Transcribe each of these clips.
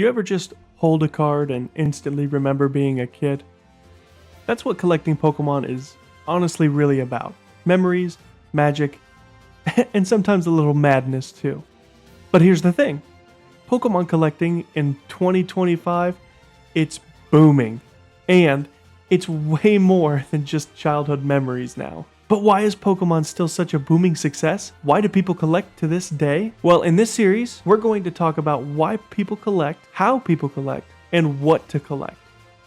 You ever just hold a card and instantly remember being a kid? That's what collecting Pokemon is honestly really about. Memories, magic, and sometimes a little madness too. But here's the thing. Pokemon collecting in 2025, it's booming. And it's way more than just childhood memories now. But why is Pokemon still such a booming success? Why do people collect to this day? Well, in this series, we're going to talk about why people collect, how people collect, and what to collect.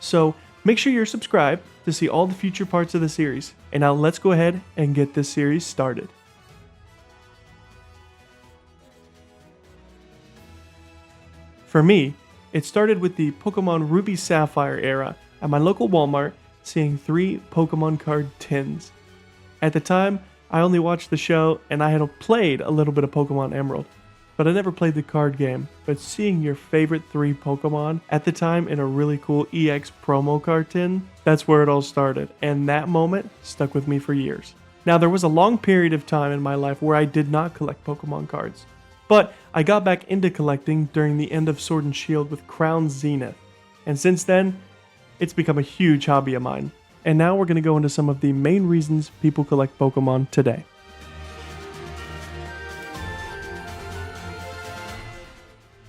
So make sure you're subscribed to see all the future parts of the series. And now let's go ahead and get this series started. For me, it started with the Pokemon Ruby Sapphire era at my local Walmart, seeing 3 Pokemon card tins. At the time, I only watched the show and I had played a little bit of Pokemon Emerald, but I never played the card game. But seeing your favorite 3 Pokemon at the time in a really cool EX promo card tin, that's where it all started, and that moment stuck with me for years. Now, there was a long period of time in my life where I did not collect Pokemon cards, but I got back into collecting during the end of Sword and Shield with Crown Zenith, and since then, it's become a huge hobby of mine. And now we're going to go into some of the main reasons people collect Pokemon today.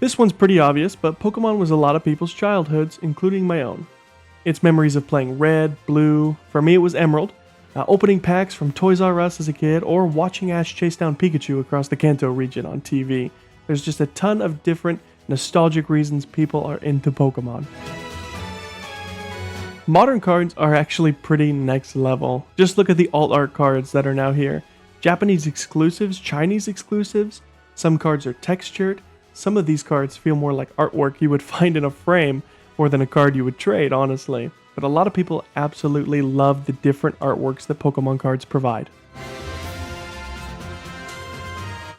This one's pretty obvious, but Pokemon was a lot of people's childhoods, including my own. It's memories of playing Red, Blue, for me it was Emerald, opening packs from Toys R Us as a kid, or watching Ash chase down Pikachu across the Kanto region on TV. There's just a ton of different nostalgic reasons people are into Pokemon. Modern cards are actually pretty next level. Just look at the alt art cards that are now here. Japanese exclusives, Chinese exclusives, some cards are textured, some of these cards feel more like artwork you would find in a frame more than a card you would trade, honestly. But a lot of people absolutely love the different artworks that Pokemon cards provide.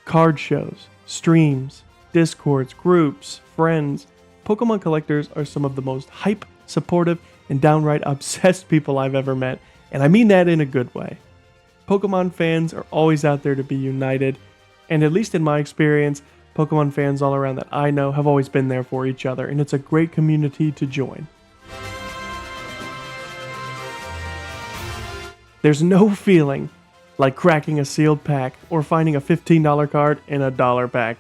Card shows, streams, discords, groups, friends. Pokemon collectors are some of the most hype, supportive, and downright obsessed people I've ever met, and I mean that in a good way. Pokemon fans are always out there to be united, and at least in my experience, Pokemon fans all around that I know have always been there for each other, and it's a great community to join. There's no feeling like cracking a sealed pack or finding a $15 card in a $1 pack.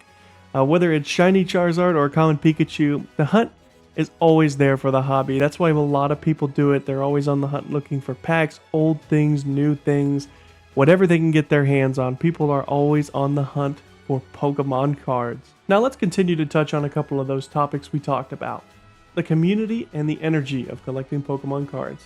Whether it's shiny Charizard or a common Pikachu, the hunt is always there for the hobby. That's why a lot of people do it. They're always on the hunt looking for packs, old things, new things, whatever they can get their hands on. People are always on the hunt for Pokemon cards. Now let's continue to touch on a couple of those topics we talked about. The community and the energy of collecting Pokemon cards.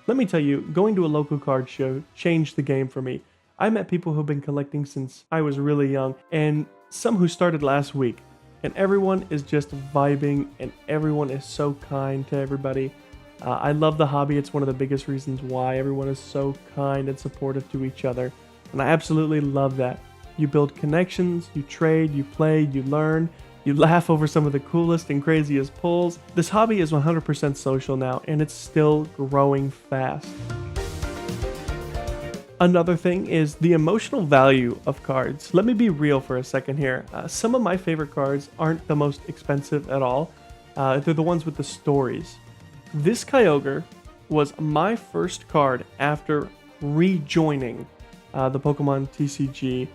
Let me tell you, going to a local card show changed the game for me. I met people who've been collecting since I was really young, and some who started last week. And everyone is just vibing, and everyone is so kind to everybody. I love the hobby. It's one of the biggest reasons why everyone is so kind and supportive to each other. And I absolutely love that. You build connections, you trade, you play, you learn, you laugh over some of the coolest and craziest pulls. This hobby is 100% social now, and it's still growing fast. Another thing is the emotional value of cards. Let me be real for a second here. Some of my favorite cards aren't the most expensive at all. They're the ones with the stories. This Kyogre was my first card after rejoining the Pokemon TCG,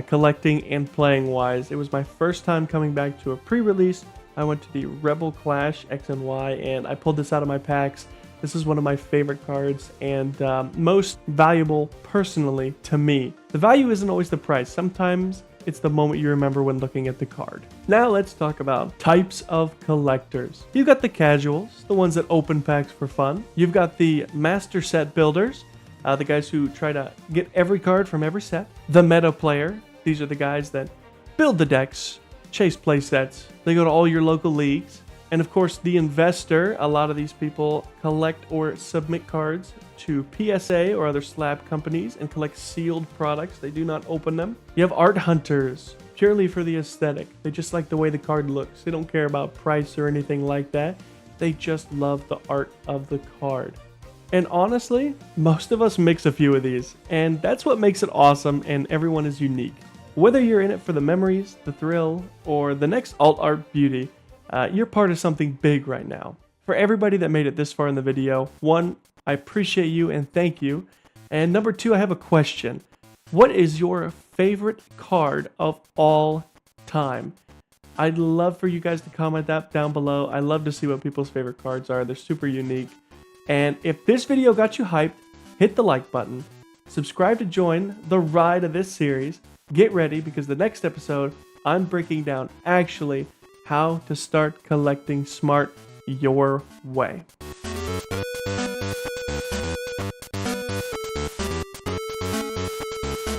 collecting and playing wise. It was my first time coming back to a pre-release. I went to the Rebel Clash X and Y, and I pulled this out of my packs. This is one of my favorite cards and most valuable personally to me. The value isn't always the price. Sometimes it's the moment you remember when looking at the card. Now let's talk about types of collectors. You've got the casuals, the ones that open packs for fun. You've got the master set builders, the guys who try to get every card from every set. The meta player, these are the guys that build the decks, chase play sets. They go to all your local leagues. And of course, the investor, a lot of these people collect or submit cards to PSA or other slab companies and collect sealed products. They do not open them. You have art hunters, purely for the aesthetic. They just like the way the card looks. They don't care about price or anything like that. They just love the art of the card. And honestly, most of us mix a few of these, and that's what makes it awesome, and everyone is unique. Whether you're in it for the memories, the thrill, or the next alt art beauty, You're part of something big right now. For everybody that made it this far in the video, one, I appreciate you and thank you. And number two, I have a question. What is your favorite card of all time? I'd love for you guys to comment that down below. I love to see what people's favorite cards are. They're super unique. And if this video got you hyped, hit the like button. Subscribe to join the ride of this series. Get ready, because the next episode, I'm breaking down actually how to start collecting smart your way.